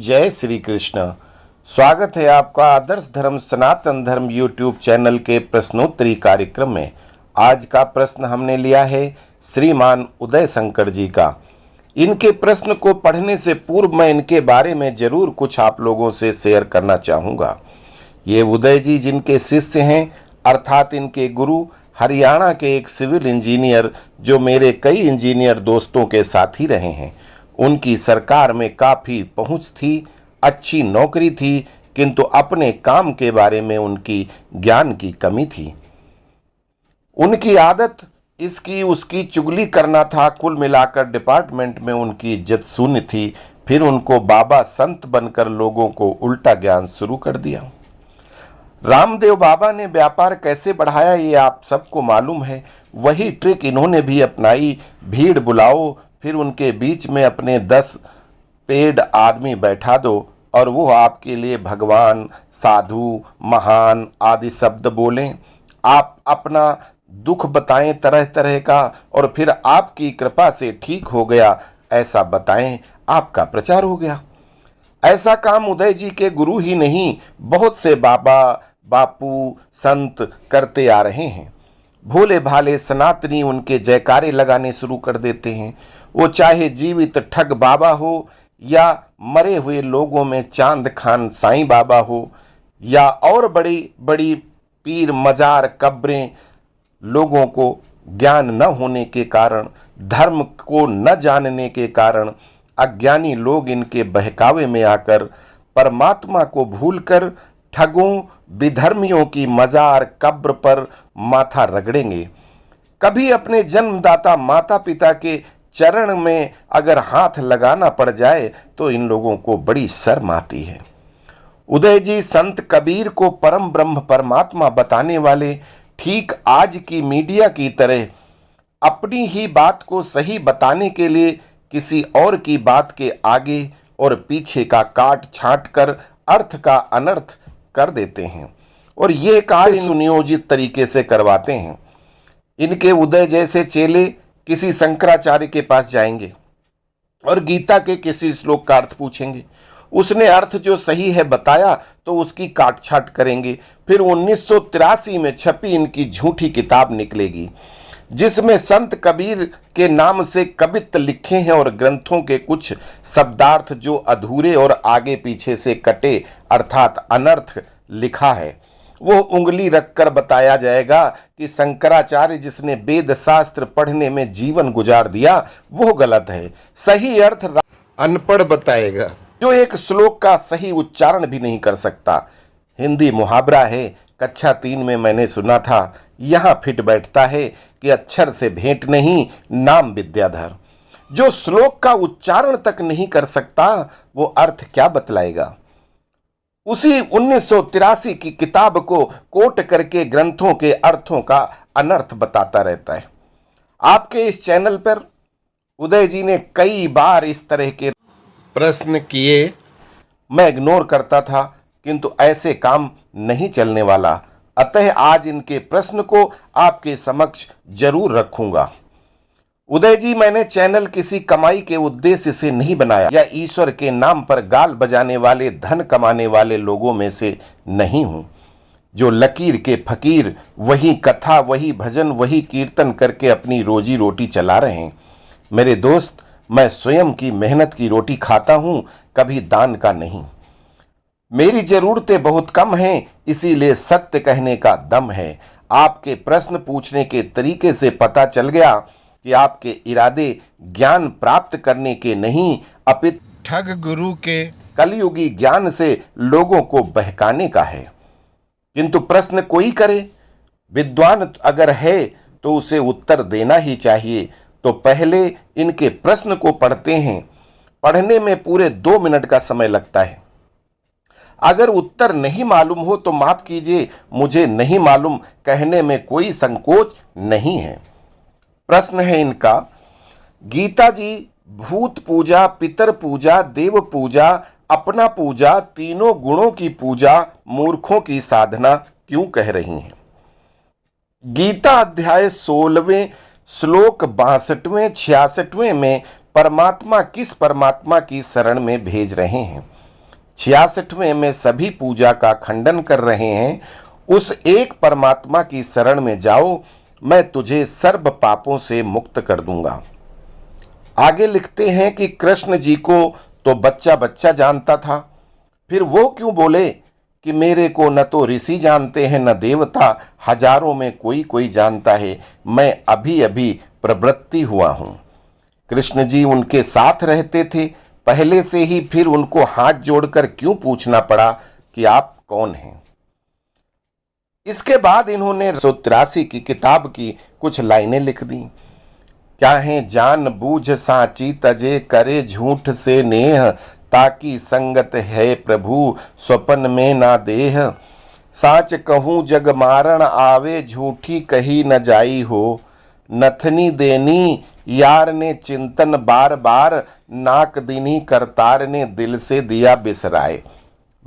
जय श्री कृष्ण। स्वागत है आपका आदर्श धर्म सनातन धर्म यूट्यूब चैनल के प्रश्नोत्तरी कार्यक्रम में। आज का प्रश्न हमने लिया है श्रीमान उदय शंकर जी का। इनके प्रश्न को पढ़ने से पूर्व मैं इनके बारे में जरूर कुछ आप लोगों से शेयर करना चाहूँगा। ये उदय जी जिनके शिष्य हैं, अर्थात इनके गुरु हरियाणा के एक सिविल इंजीनियर जो मेरे कई इंजीनियर दोस्तों के साथी रहे हैं। उनकी सरकार में काफ़ी पहुंच थी, अच्छी नौकरी थी, किंतु अपने काम के बारे में उनकी ज्ञान की कमी थी। उनकी आदत इसकी उसकी चुगली करना था। कुल मिलाकर डिपार्टमेंट में उनकी इज्जत शून्य थी। फिर उनको बाबा संत बनकर लोगों को उल्टा ज्ञान शुरू कर दिया। रामदेव बाबा ने व्यापार कैसे बढ़ाया ये आप सबको मालूम है। वही ट्रिक इन्होंने भी अपनाई। भीड़ बुलाओ, फिर उनके बीच में अपने 10 पेड आदमी बैठा दो और वो आपके लिए भगवान, साधु, महान आदि शब्द बोलें। आप अपना दुख बताएं तरह तरह का और फिर आपकी कृपा से ठीक हो गया ऐसा बताएं, आपका प्रचार हो गया। ऐसा काम उदय जी के गुरु ही नहीं, बहुत से बाबा, बापू, संत करते आ रहे हैं। भोले भाले सनातनी उनके जयकारे लगाने शुरू कर देते हैं। वो चाहे जीवित ठग बाबा हो या मरे हुए लोगों में चांद खान साईं बाबा हो या और बड़ी बड़ी पीर मजार कब्रें। लोगों को ज्ञान न होने के कारण, धर्म को न जानने के कारण अज्ञानी लोग इनके बहकावे में आकर परमात्मा को भूलकर ठगों, विधर्मियों की मजार कब्र पर माथा रगड़ेंगे। कभी अपने जन्मदाता माता पिता के चरण में अगर हाथ लगाना पड़ जाए तो इन लोगों को बड़ी शर्म आती है। उदय जी संत कबीर को परम ब्रह्म परमात्मा बताने वाले ठीक आज की मीडिया की तरह अपनी ही बात को सही बताने के लिए किसी और की बात के आगे और पीछे का काट छांट कर अर्थ का अनर्थ कर देते हैं और ये कार्य सुनियोजित तरीके से करवाते हैं। इनके उदय जैसे चेले किसी शंकराचार्य के पास जाएंगे और गीता के किसी श्लोक का अर्थ पूछेंगे। उसने अर्थ जो सही है बताया तो उसकी काट छाट करेंगे। फिर 1983 में छपी इनकी झूठी किताब निकलेगी जिसमें संत कबीर के नाम से कवित्त लिखे हैं और ग्रंथों के कुछ शब्दार्थ जो अधूरे और आगे पीछे से कटे अर्थात अनर्थ लिखा है। वो उंगली रखकर बताया जाएगा कि शंकराचार्य जिसने वेद शास्त्र पढ़ने में जीवन गुजार दिया वो गलत है। सही अर्थ अनपढ़ बताएगा जो एक श्लोक का सही उच्चारण भी नहीं कर सकता। हिंदी मुहावरा है, कक्षा 3 में मैंने सुना था, यहाँ फिट बैठता है कि अक्षर से भेंट नहीं नाम विद्याधर। जो श्लोक का उच्चारण तक नहीं कर सकता वो अर्थ क्या बतलाएगा। उसी 1983 की किताब को कोट करके ग्रंथों के अर्थों का अनर्थ बताता रहता है। आपके इस चैनल पर उदय जी ने कई बार इस तरह के प्रश्न किए, मैं इग्नोर करता था, किंतु ऐसे काम नहीं चलने वाला। अतः आज इनके प्रश्न को आपके समक्ष जरूर रखूंगा। उदय जी, मैंने चैनल किसी कमाई के उद्देश्य से नहीं बनाया या ईश्वर के नाम पर गाल बजाने वाले धन कमाने वाले लोगों में से नहीं हूं जो लकीर के फकीर वही कथा, वही भजन, वही कीर्तन करके अपनी रोजी रोटी चला रहे हैं। मेरे दोस्त, मैं स्वयं की मेहनत की रोटी खाता हूं, कभी दान का नहीं। मेरी जरूरतें बहुत कम हैं, इसीलिए सत्य कहने का दम है। आपके प्रश्न पूछने के तरीके से पता चल गया कि आपके इरादे ज्ञान प्राप्त करने के नहीं अपितु ठग गुरु के कलयुगी ज्ञान से लोगों को बहकाने का है। किंतु प्रश्न कोई करे, विद्वान अगर है तो उसे उत्तर देना ही चाहिए। तो पहले इनके प्रश्न को पढ़ते हैं। पढ़ने में पूरे 2 मिनट का समय लगता है। अगर उत्तर नहीं मालूम हो तो माफ कीजिए, मुझे नहीं मालूम कहने में कोई संकोच नहीं है। प्रश्न है इनका, गीता जी भूत पूजा, पितर पूजा, देव पूजा, अपना पूजा, तीनों गुणों की पूजा मूर्खों की साधना क्यों कह रही हैं? गीता अध्याय 16वें श्लोक 62वें 66वें में परमात्मा किस परमात्मा की शरण में भेज रहे हैं? 66वें में सभी पूजा का खंडन कर रहे हैं, उस एक परमात्मा की शरण में जाओ, मैं तुझे सर्व पापों से मुक्त कर दूंगा। आगे लिखते हैं कि कृष्ण जी को तो बच्चा बच्चा जानता था, फिर वो क्यों बोले कि मेरे को न तो ऋषि जानते हैं न देवता, हजारों में कोई कोई जानता है, मैं अभी अभी प्रवृत्ति हुआ हूं। कृष्ण जी उनके साथ रहते थे पहले से ही, फिर उनको हाथ जोड़कर क्यों पूछना पड़ा कि आप कौन हैं। इसके बाद इन्होंने 183 की किताब की कुछ लाइनें लिख दी। क्या है, जान बूझ साची तजे करे झूठ से नेह, ताकि संगत है प्रभु स्वपन में ना देह। साच कहूँ जग मारण आवे, झूठी कही न जाई हो। नथनी देनी यार ने चिंतन बार बार, नाक दिनी करतार ने दिल से दिया बिसराए।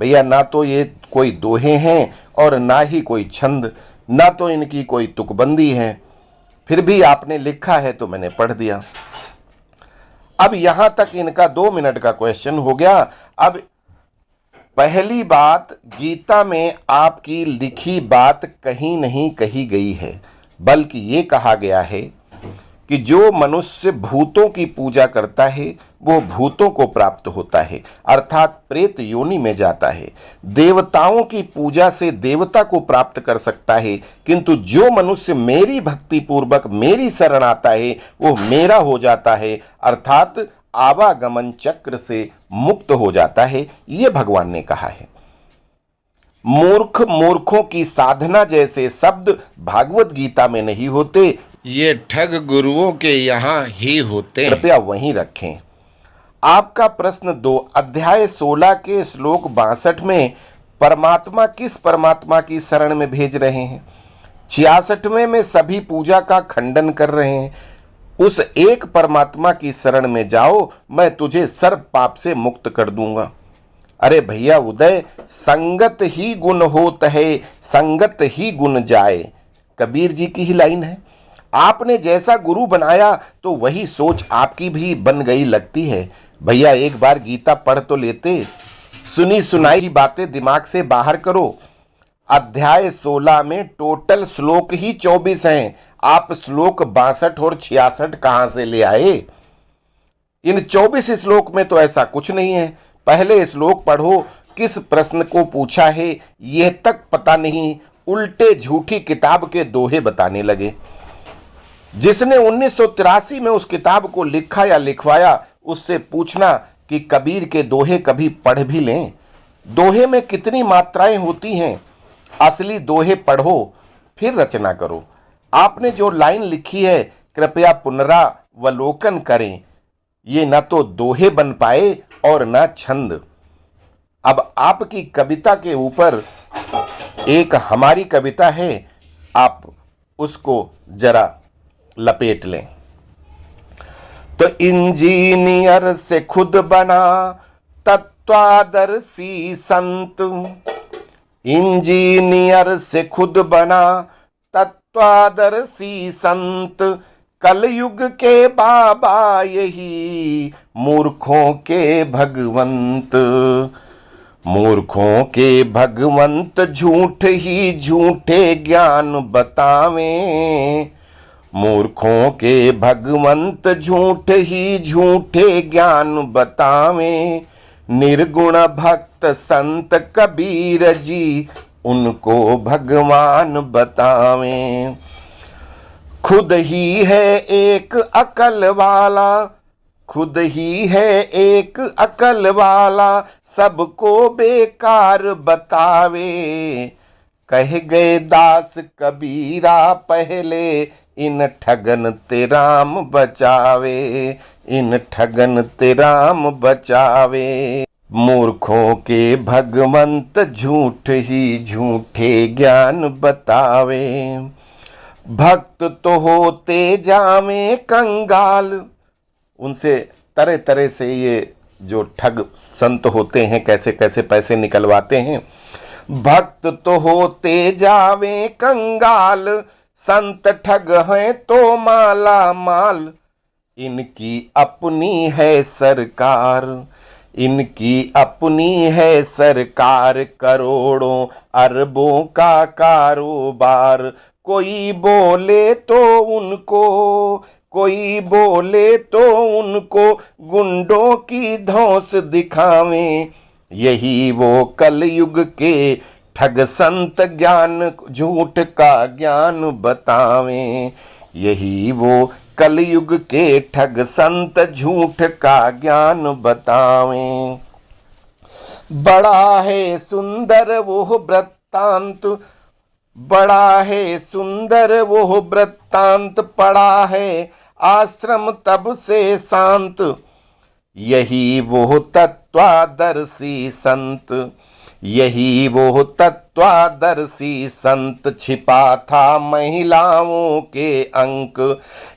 भैया, ना तो ये कोई दोहे हैं और ना ही कोई छंद, ना तो इनकी कोई तुकबंदी है, फिर भी आपने लिखा है तो मैंने पढ़ दिया। अब यहां तक इनका 2 मिनट का क्वेश्चन हो गया। अब पहली बात, गीता में आपकी लिखी बात कहीं नहीं कही गई है, बल्कि ये कहा गया है कि जो मनुष्य भूतों की पूजा करता है वो भूतों को प्राप्त होता है, अर्थात प्रेत योनि में जाता है। देवताओं की पूजा से देवता को प्राप्त कर सकता है, किंतु जो मनुष्य मेरी भक्ति पूर्वक मेरी शरण आता है वो मेरा हो जाता है, अर्थात आवागमन चक्र से मुक्त हो जाता है, ये भगवान ने कहा है। मूर्ख मूर्खों की साधना जैसे शब्द भागवत गीता में नहीं होते, ये ठग गुरुओं के यहाँ ही होते हैं। कृपया वहीं रखें। आपका प्रश्न 2, अध्याय 16 के श्लोक 62 में परमात्मा किस परमात्मा की शरण में भेज रहे हैं? 66वें में सभी पूजा का खंडन कर रहे हैं, उस एक परमात्मा की शरण में जाओ, मैं तुझे सर्व पाप से मुक्त कर दूंगा। अरे भैया उदय, संगत ही गुण होत है, संगत ही गुण जाए, कबीर जी की ही लाइन है। आपने जैसा गुरु बनाया तो वही सोच आपकी भी बन गई लगती है। भैया एक बार गीता पढ़ तो लेते, सुनी सुनाई बातें दिमाग से बाहर करो। अध्याय 16 में टोटल श्लोक ही 24 हैं, आप श्लोक 62 और 66 कहां से ले आए? इन 24 श्लोक में तो ऐसा कुछ नहीं है। पहले श्लोक पढ़ो, किस प्रश्न को पूछा है यह तक पता नहीं, उल्टे झूठी किताब के दोहे बताने लगे। जिसने 1983 में उस किताब को लिखा या लिखवाया, उससे पूछना कि कबीर के दोहे कभी पढ़ भी लें। दोहे में कितनी मात्राएं होती हैं, असली दोहे पढ़ो फिर रचना करो। आपने जो लाइन लिखी है कृपया पुनरावलोकन करें, ये न तो दोहे बन पाए और न छंद। अब आपकी कविता के ऊपर एक हमारी कविता है, आप उसको जरा लपेट लें। तो इंजीनियर से खुद बना तत्वादर्शी संत, इंजीनियर से खुद बना तत्वादर्शी संत, कलयुग के बाबा यही मूर्खों के भगवंत। मूर्खों के भगवंत झूठ ही झूठे ज्ञान बतावें, मूर्खों के भगवंत झूठ ही झूठे ज्ञान बतावें। निर्गुण भक्त संत कबीर जी उनको भगवान बतावें। खुद ही है एक अकल वाला, खुद ही है एक अकल वाला, सबको बेकार बतावे। कह गए दास कबीरा पहले, इन ठगन ते राम बचावे, इन ठगन ते राम बचावे। मूर्खों के भगवंत झूठ ही झूठे ज्ञान बतावे। भक्त तो होते जावे कंगाल, उनसे तरह तरह से ये जो ठग संत होते हैं कैसे कैसे पैसे निकलवाते हैं। भक्त तो होते जावे कंगाल, संत ठग हैं तो माला माल, इनकी अपनी है सरकार। इनकी अपनी है सरकार, करोड़ों अरबों का कारोबार। कोई बोले तो उनको, कोई बोले तो उनको गुंडों की धौंस दिखावें। यही वो कलयुग के ठग संत, ज्ञान झूठ का ज्ञान बतावें। यही वो कलयुग के ठग संत, झूठ का ज्ञान बतावें। बड़ा है सुंदर वो वृत्तांत, बड़ा है सुंदर वो वृत्तांत, पड़ा है आश्रम तब से शांत। यही वो तत्वादर्शी संत, यही वो तत्वादर्शी संत, छिपा था महिलाओं के अंक।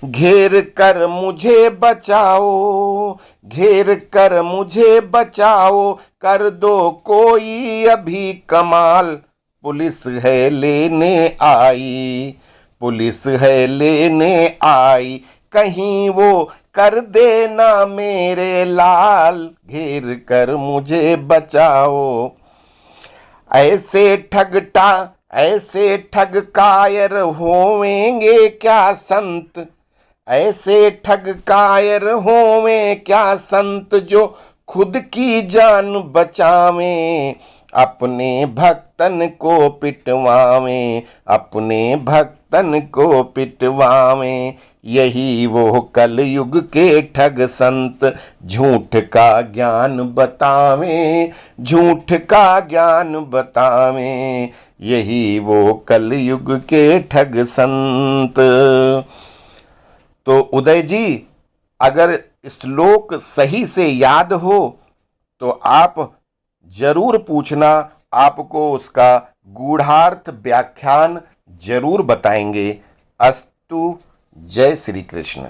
घेर कर मुझे बचाओ, घेर कर मुझे बचाओ, कर दो कोई अभी कमाल। पुलिस है लेने आई, पुलिस है लेने आई, कहीं वो कर देना मेरे लाल। घेर कर मुझे बचाओ। ऐसे ठगटा, ऐसे ठग कायर होवेंगे क्या संत, ऐसे ठग कायर होवें क्या संत, जो खुद की जान बचावें, अपने भक्तन को पिटवावें, अपने भक्तन को पिटवावें। यही वो कलयुग के ठग संत, झूठ का ज्ञान बतावें, झूठ का ज्ञान बतावें। यही वो कलयुग के ठग संत। तो उदय जी, अगर श्लोक सही से याद हो तो आप जरूर पूछना, आपको उसका गूढ़ार्थ व्याख्यान जरूर बताएंगे। अस्तु। जय श्री कृष्ण।